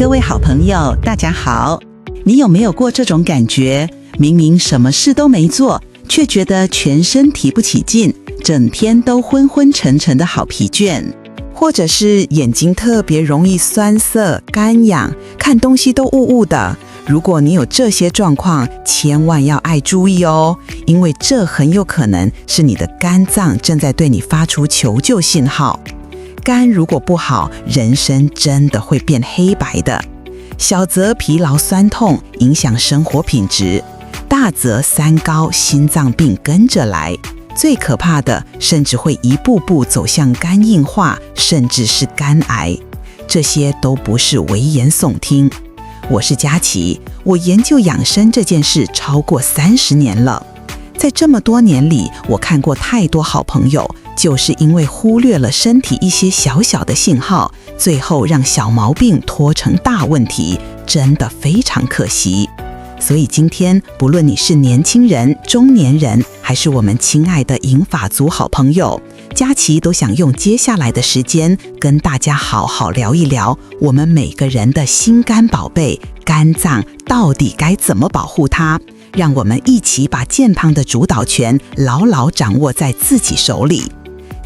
各位好朋友，大家好。你有没有过这种感觉？明明什么事都没做，却觉得全身提不起劲，整天都昏昏沉沉的好疲倦。或者是眼睛特别容易酸涩、干痒，看东西都雾雾的。如果你有这些状况，千万要爱注意哦，因为这很有可能是你的肝脏正在对你发出求救信号。肝如果不好，人生真的会变黑白的。小则疲劳酸痛，影响生活品质；大则三高、心脏病跟着来。最可怕的，甚至会一步步走向肝硬化，甚至是肝癌。这些都不是危言耸听。我是佳琪，我研究养生这件事超过30年了。在这么多年里，我看过太多好朋友，就是因为忽略了身体一些小小的信号，最后让小毛病拖成大问题，真的非常可惜。所以今天，不论你是年轻人、中年人，还是我们亲爱的银发族好朋友，佳琪都想用接下来的时间跟大家好好聊一聊，我们每个人的心肝宝贝肝脏到底该怎么保护它，让我们一起把健康的主导权牢牢掌握在自己手里。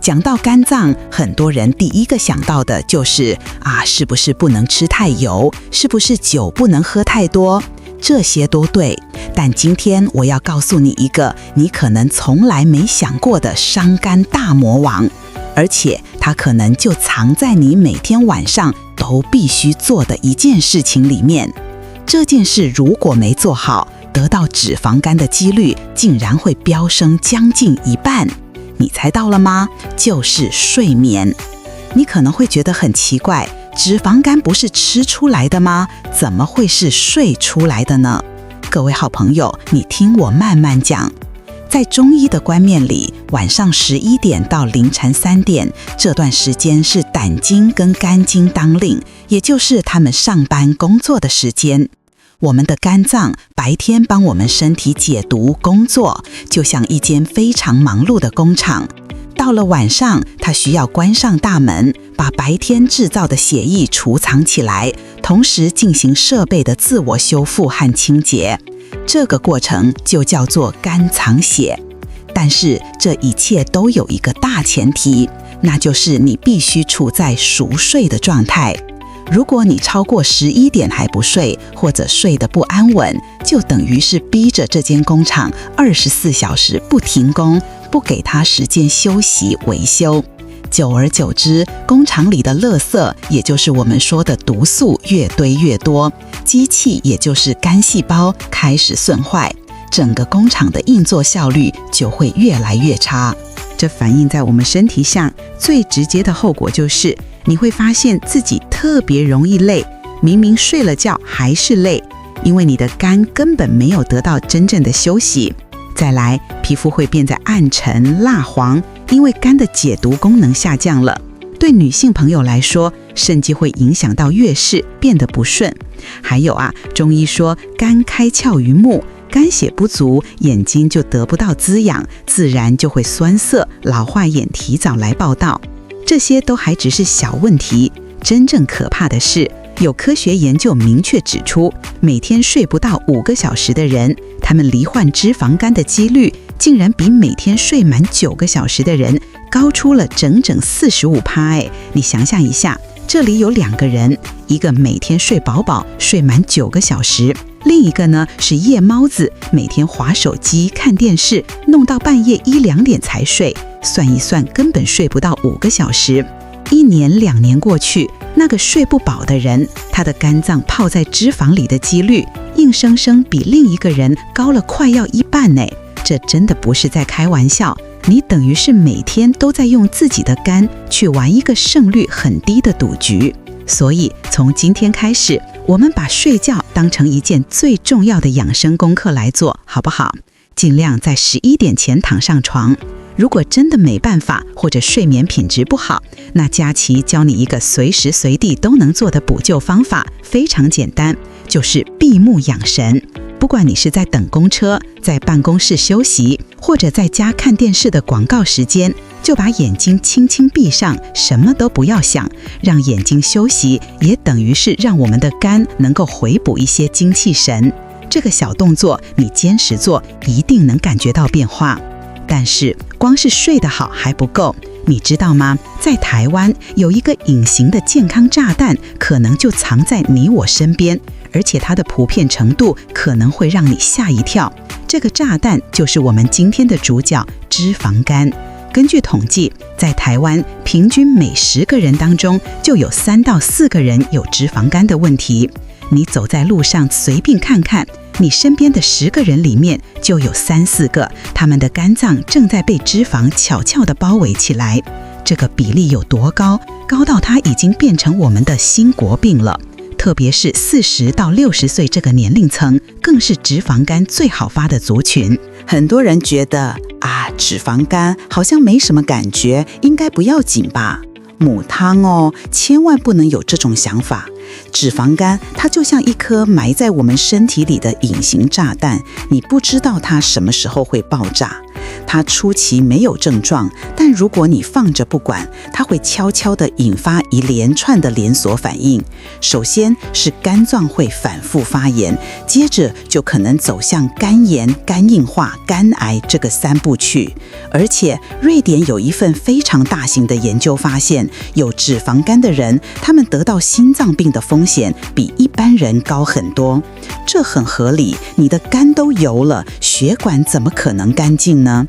讲到肝脏，很多人第一个想到的就是是不是不能吃太油，是不是酒不能喝太多，这些都对。但今天我要告诉你一个你可能从来没想过的伤肝大魔王，而且它可能就藏在你每天晚上都必须做的一件事情里面。这件事如果没做好，得到脂肪肝的几率竟然会飙升将近1半。你猜到了吗？就是睡眠。你可能会觉得很奇怪，脂肪肝不是吃出来的吗？怎么会是睡出来的呢？各位好朋友，你听我慢慢讲。在中医的观念里，晚上11点到凌晨3点这段时间是胆经跟肝经当令，也就是他们上班工作的时间。我们的肝脏白天帮我们身体解毒工作，就像一间非常忙碌的工厂。到了晚上，它需要关上大门，把白天制造的血液储藏起来，同时进行设备的自我修复和清洁。这个过程就叫做肝藏血。但是这一切都有一个大前提，那就是你必须处在熟睡的状态。如果你超过11点还不睡，或者睡得不安稳，就等于是逼着这间工厂24小时不停工，不给它时间休息维修。久而久之，工厂里的垃圾，也就是我们说的毒素越堆越多，机器也就是肝细胞开始损坏，整个工厂的运作效率就会越来越差。这反映在我们身体上，最直接的后果就是你会发现自己特别容易累，明明睡了觉还是累，因为你的肝根本没有得到真正的休息。再来，皮肤会变得暗沉蜡黄，因为肝的解毒功能下降了。对女性朋友来说，甚至会影响到月事，变得不顺。还有中医说肝开窍于目，肝血不足，眼睛就得不到滋养，自然就会酸涩，老花眼提早来报道。这些都还只是小问题，真正可怕的是，有科学研究明确指出，每天睡不到5个小时的人，他们罹患脂肪肝的几率竟然比每天睡满9个小时的人高出了整整45%。你想象一下，这里有2个人，一个每天睡饱饱，睡满9个小时，另一个呢是夜猫子，每天滑手机看电视，弄到半夜1、2点才睡，算一算根本睡不到5个小时。1年2年过去，那个睡不饱的人，他的肝脏泡在脂肪里的几率硬生生比另一个人高了快要1半呢。这真的不是在开玩笑，你等于是每天都在用自己的肝去玩一个胜率很低的赌局。所以从今天开始，我们把睡觉当成一件最重要的养生功课来做，好不好？尽量在11点前躺上床。如果真的没办法，或者睡眠品质不好，那佳琪教你一个随时随地都能做的补救方法，非常简单，就是闭目养神。不管你是在等公车、在办公室休息，或者在家看电视的广告时间，就把眼睛轻轻闭上，什么都不要想，让眼睛休息，也等于是让我们的肝能够回补一些精气神。这个小动作你坚持做，一定能感觉到变化。但是光是睡得好还不够，你知道吗？在台湾有一个隐形的健康炸弹，可能就藏在你我身边，而且它的普遍程度可能会让你吓一跳。这个炸弹就是我们今天的主角——脂肪肝。根据统计，在台湾平均每10个人当中就有3到4个人有脂肪肝的问题。你走在路上随便看看，你身边的10个人里面就有3、4个，他们的肝脏正在被脂肪悄悄地包围起来。这个比例有多高？高到它已经变成我们的新国病了。特别是40到60岁这个年龄层，更是脂肪肝最好发的族群。很多人觉得脂肪肝好像没什么感觉，应该不要紧吧？母汤哦，千万不能有这种想法。脂肪肝它就像一颗埋在我们身体里的隐形炸弹，你不知道它什么时候会爆炸。它初期没有症状，但如果你放着不管，它会悄悄地引发一连串的连锁反应。首先是肝脏会反复发炎，接着就可能走向肝炎、肝硬化、肝癌这个3部曲。而且瑞典有一份非常大型的研究发现，有脂肪肝的人，他们得到心脏病的风险比一般人高很多。这很合理，你的肝都油了，血管怎么可能干净呢？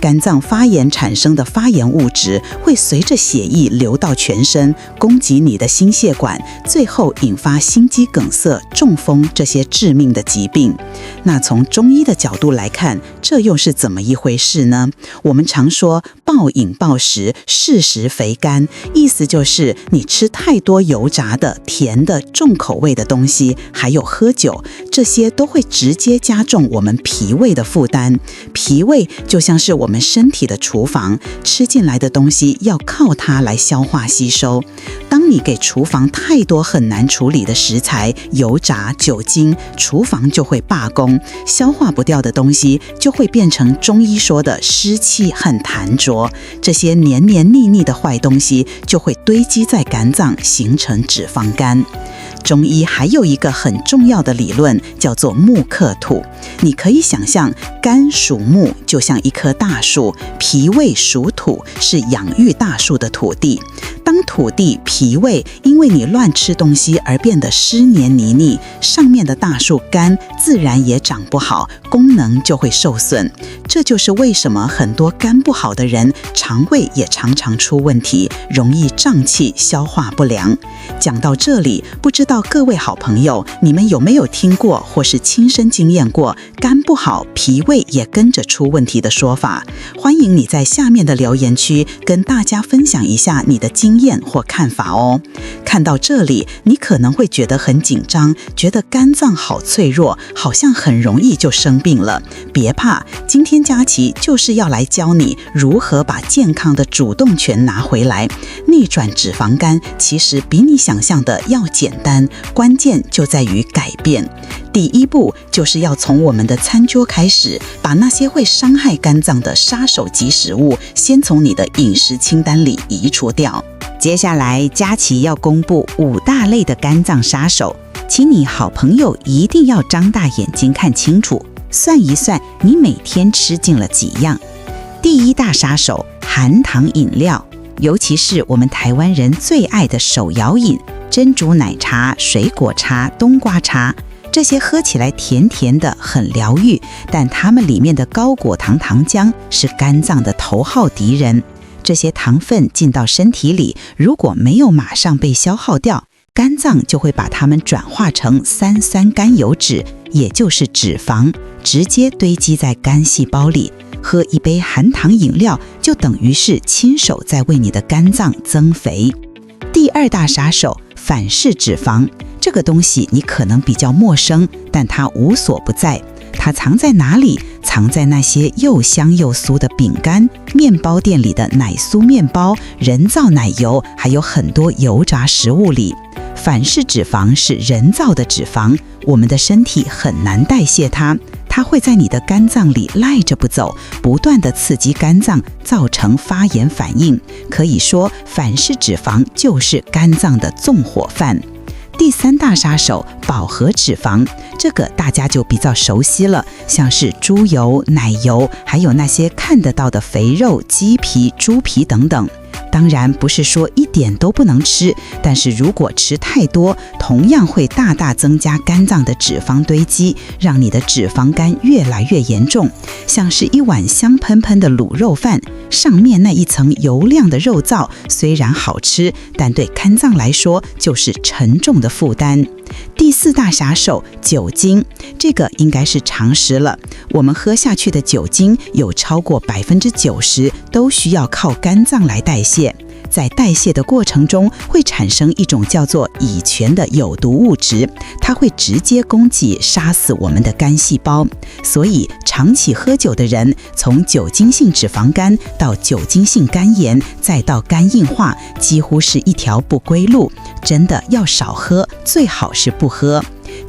肝脏发炎产生的发炎物质会随着血液流到全身，攻击你的心血管，最后引发心肌梗塞、中风这些致命的疾病。那从中医的角度来看，这又是怎么一回事呢？我们常说暴饮暴食，适时肥肝，意思就是你吃太多油炸的、甜的、重口味的东西，还有喝酒，这些都会直接加重我们脾胃的负担。脾胃就像是我们身体的厨房，吃进来的东西要靠它来消化吸收。当你给厨房太多很难处理的食材、油炸、酒精，厨房就会罢工，消化不掉的东西就会变成中医说的湿气很痰浊，这些黏黏腻腻的坏东西就会堆积在肝脏，形成脂肪肝。中医还有一个很重要的理论，叫做木克土。你可以想象，肝属木，就像一棵大树；脾胃属土，是养育大树的土地。当土地、脾胃因为你乱吃东西而变得湿黏泥泞，上面的大树肝自然也长不好，功能就会受损。这就是为什么很多肝不好的人，肠胃也常常出问题，容易胀气、消化不良。讲到这里，不知道各位好朋友，你们有没有听过或是亲身经验过肝不好，脾胃也跟着出问题的说法？欢迎你在下面的留言区跟大家分享一下你的经验或看法哦。看到这里，你可能会觉得很紧张，觉得肝脏好脆弱，好像很容易就生病了。别怕，今天佳琪就是要来教你如何把健康的主动权拿回来。逆转脂肪肝其实比你想象的要简单，关键就在于改变。第一步就是要从我们的餐桌开始，把那些会伤害肝脏的杀手级食物先从你的饮食清单里移除掉。接下来佳琪要公布5大类的肝脏杀手，请你好朋友一定要张大眼睛看清楚，算一算你每天吃进了几样。第一大杀手，含糖饮料，尤其是我们台湾人最爱的手摇饮，珍珠奶茶、水果茶、冬瓜茶，这些喝起来甜甜的，很疗愈，但它们里面的高果糖糖浆是肝脏的头号敌人。这些糖分进到身体里，如果没有马上被消耗掉，肝脏就会把它们转化成3酸甘油酯，也就是脂肪，直接堆积在肝细胞里。喝一杯含糖饮料，就等于是亲手在为你的肝脏增肥。第二大杀手，反式脂肪，这个东西你可能比较陌生，但它无所不在。它藏在哪里？藏在那些又香又酥的饼干、面包店里的奶酥面包、人造奶油，还有很多油炸食物里。反式脂肪是人造的脂肪，我们的身体很难代谢它，它会在你的肝脏里赖着不走，不断地刺激肝脏，造成发炎反应。可以说，反式脂肪就是肝脏的纵火犯。第三大杀手，饱和脂肪，这个大家就比较熟悉了，像是猪油、奶油，还有那些看得到的肥肉、鸡皮、猪皮等等。当然不是说一点都不能吃，但是如果吃太多，同样会大大增加肝脏的脂肪堆积，让你的脂肪肝越来越严重。像是一碗香喷喷的卤肉饭，上面那一层油亮的肉燥虽然好吃，但对肝脏来说就是沉重的负担。第四大杀手，酒精，这个应该是常识了。我们喝下去的酒精有超过90%都需要靠肝脏来代谢。在代谢的过程中，会产生一种叫做乙醛的有毒物质，它会直接攻击杀死我们的肝细胞。所以长期喝酒的人，从酒精性脂肪肝到酒精性肝炎，再到肝硬化，几乎是一条不归路。真的要少喝，最好是不喝。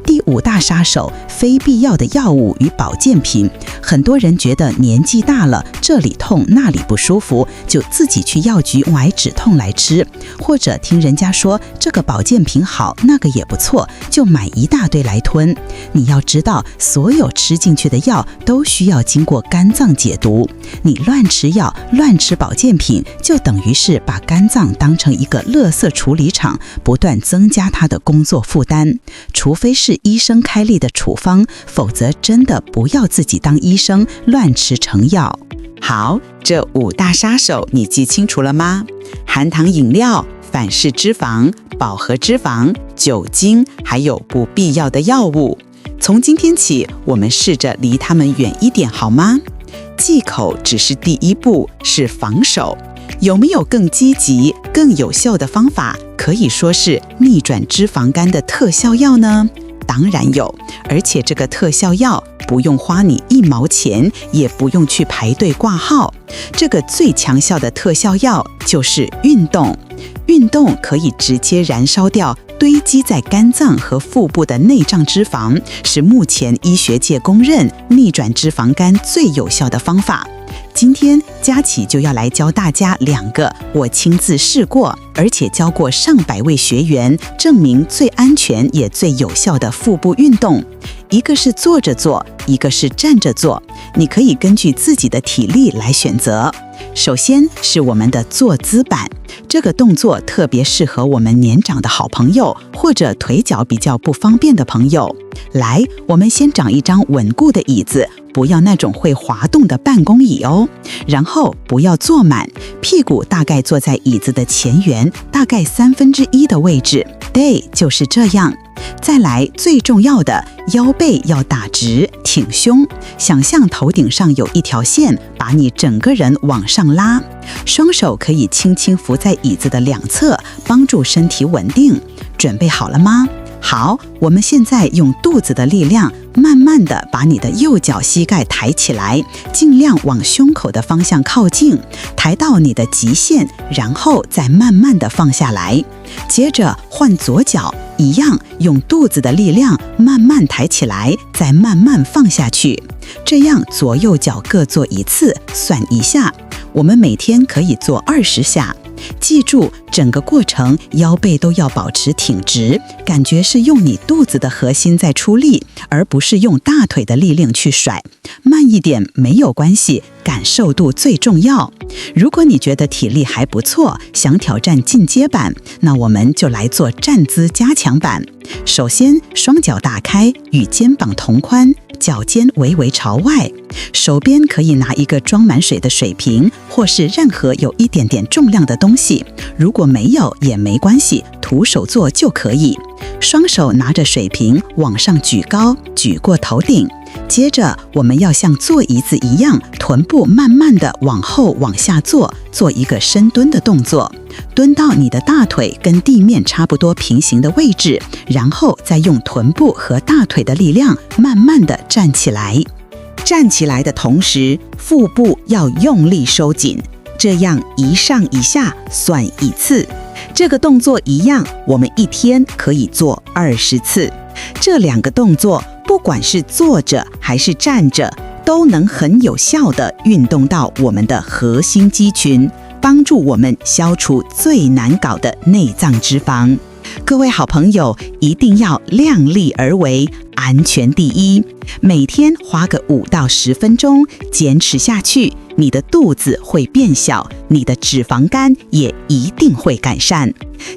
第五大杀手，非必要的药物与保健品。很多人觉得年纪大了，这里痛那里不舒服，就自己去药局买止痛来吃，或者听人家说这个保健品好，那个也不错，就买一大堆来吞。你要知道，所有吃进去的药都需要经过肝脏解毒。你乱吃药、乱吃保健品，就等于是把肝脏当成一个垃圾处理厂，不断增加它的工作负担。除非是医生开立的处方，否则真的不要自己当医生乱吃成药。好，这五大杀手你记清楚了吗？含糖饮料、反式脂肪、饱和脂肪、酒精，还有不必要的药物。从今天起，我们试着离他们远一点好吗？忌口只是第一步，是防守。有没有更积极、更有效的方法，可以说是逆转脂肪肝的特效药呢？当然有，而且这个特效药不用花你1毛钱，也不用去排队挂号。这个最强效的特效药就是运动。运动可以直接燃烧掉堆积在肝脏和腹部的内脏脂肪，是目前医学界公认逆转脂肪肝最有效的方法。今天佳琪就要来教大家2个我亲自试过，而且教过上百位学员，证明最安全也最有效的腹部运动。一个是坐着做，一个是站着做，你可以根据自己的体力来选择。首先是我们的坐姿板，这个动作特别适合我们年长的好朋友，或者腿脚比较不方便的朋友。来，我们先找一张稳固的椅子，不要那种会滑动的办公椅哦。然后不要坐满，屁股大概坐在椅子的前缘，大概1/3的位置。对，就是这样。再来，最重要的，腰背要打直，挺胸，想象头顶上有一条线，把你整个人往上拉。双手可以轻轻扶在椅子的两侧，帮助身体稳定。准备好了吗？好，我们现在用肚子的力量，慢慢的把你的右脚膝盖抬起来，尽量往胸口的方向靠近，抬到你的极限，然后再慢慢的放下来。接着换左脚，一样用肚子的力量慢慢抬起来，再慢慢放下去。这样左右脚各做1次，算1下。我们每天可以做20下。记住，整个过程腰背都要保持挺直，感觉是用你肚子的核心在出力，而不是用大腿的力量去甩。慢一点没有关系，感受度最重要。如果你觉得体力还不错，想挑战进阶版，那我们就来做站姿加强版。首先，双脚打开，与肩膀同宽，脚尖微微朝外，手边可以拿一个装满水的水瓶，或是任何有一点点重量的东西。如果没有也没关系，徒手做就可以。双手拿着水瓶往上举高，举过头顶。接着我们要像坐椅子一样，臀部慢慢的往后往下坐，做一个深蹲的动作。蹲到你的大腿跟地面差不多平行的位置，然后再用臀部和大腿的力量慢慢的站起来。站起来的同时，腹部要用力收紧，这样一上一下算1次。这个动作一样，我们一天可以做20次。这2个动作，不管是坐着还是站着，都能很有效地运动到我们的核心肌群，帮助我们消除最难搞的内脏脂肪。各位好朋友，一定要量力而为，安全第一。每天花个5到10分钟，坚持下去，你的肚子会变小，你的脂肪肝也一定会改善。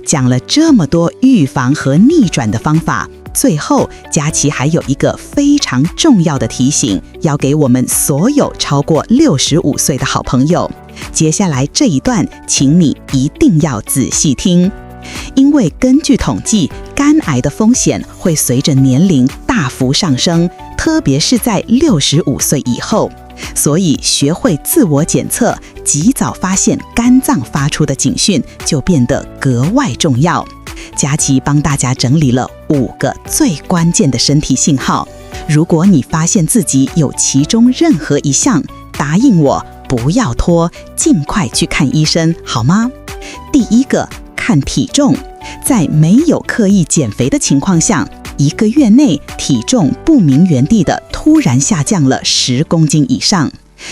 讲了这么多预防和逆转的方法，最后佳琪还有一个非常重要的提醒，要给我们所有超过65岁的好朋友。接下来这一段，请你一定要仔细听。因为根据统计，肝癌的风险会随着年龄大幅上升，特别是在65岁以后。所以学会自我检测，及早发现肝脏发出的警讯，就变得格外重要。佳琪帮大家整理了5个最关键的身体信号，如果你发现自己有其中任何一项，答应我，不要拖，尽快去看医生，好吗？第一个，看体重，在没有刻意减肥的情况下，1个月内体重不明原地的突然下降了10公斤以上，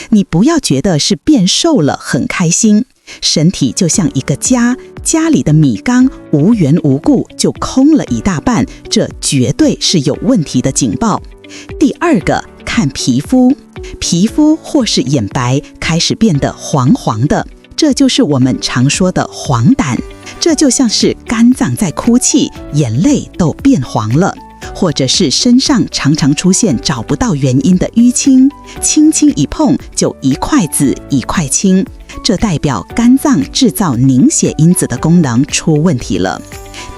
你不要觉得是变瘦了很开心，身体就像一个家，家里的米缸无缘无故就空了一大半，这绝对是有问题的警报。第二个，看皮肤，皮肤或是眼白开始变得黄黄的，这就是我们常说的黄疸，这就像是肝脏在哭泣，眼泪都变黄了。或者是身上常常出现找不到原因的淤青，轻轻一碰就一块紫一块青，这代表肝脏制造凝血因子的功能出问题了。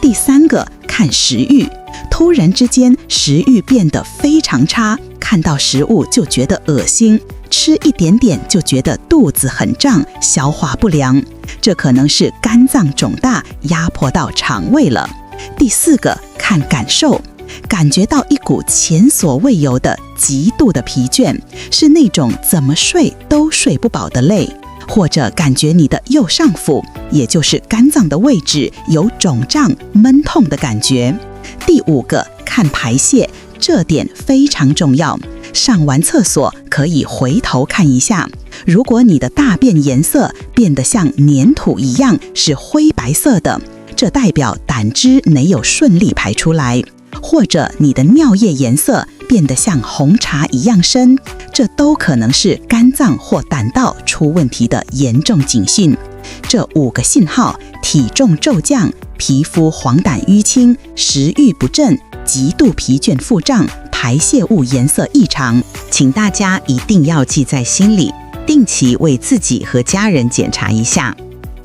第三个，看食欲，突然之间食欲变得非常差，看到食物就觉得恶心，吃一点点就觉得肚子很胀，消化不良，这可能是肝脏肿大压迫到肠胃了。第四个，看感受，感觉到一股前所未有的极度的疲倦，是那种怎么睡都睡不饱的累，或者感觉你的右上腹，也就是肝脏的位置，有肿胀闷痛的感觉。第五个，看排泄，这点非常重要，上完厕所可以回头看一下，如果你的大便颜色变得像粘土一样是灰白色的，这代表胆汁没有顺利排出来，或者你的尿液颜色变得像红茶一样深，这都可能是肝脏或胆道出问题的严重警讯。这5个信号，体重骤降、皮肤黄疸淤青、食欲不振、极度疲倦腹胀、排泄物颜色异常，请大家一定要记在心里，定期为自己和家人检查一下。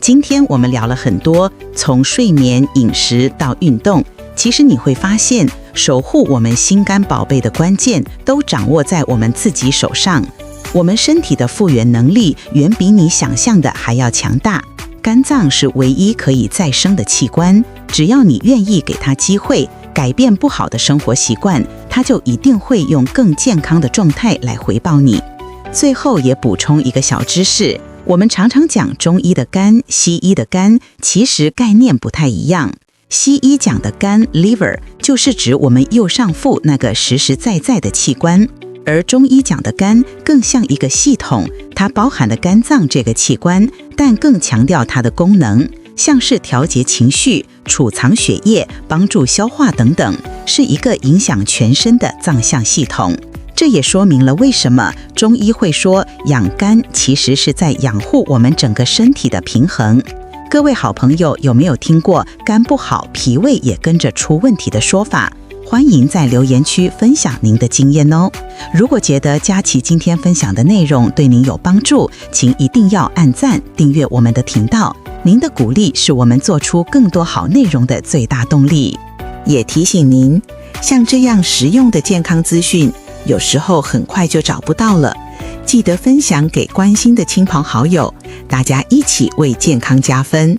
今天我们聊了很多，从睡眠、饮食到运动，其实你会发现，守护我们心肝宝贝的关键都掌握在我们自己手上。我们身体的复原能力远比你想象的还要强大，肝脏是唯一可以再生的器官，只要你愿意给它机会，改变不好的生活习惯，它就一定会用更健康的状态来回报你。最后也补充一个小知识，我们常常讲中医的肝、西医的肝，其实概念不太一样。西医讲的肝 liver 就是指我们右上腹那个实实在在的器官，而中医讲的肝更像一个系统，它包含了肝脏这个器官，但更强调它的功能，像是调节情绪、储藏血液、帮助消化等等，是一个影响全身的脏象系统。这也说明了为什么中医会说养肝其实是在养护我们整个身体的平衡。各位好朋友，有没有听过肝不好，脾胃也跟着出问题的说法？欢迎在留言区分享您的经验哦。如果觉得佳琪今天分享的内容对您有帮助，请一定要按赞、订阅我们的频道。您的鼓励是我们做出更多好内容的最大动力。也提醒您，像这样实用的健康资讯，有时候很快就找不到了，记得分享给关心的亲朋好友，大家一起为健康加分。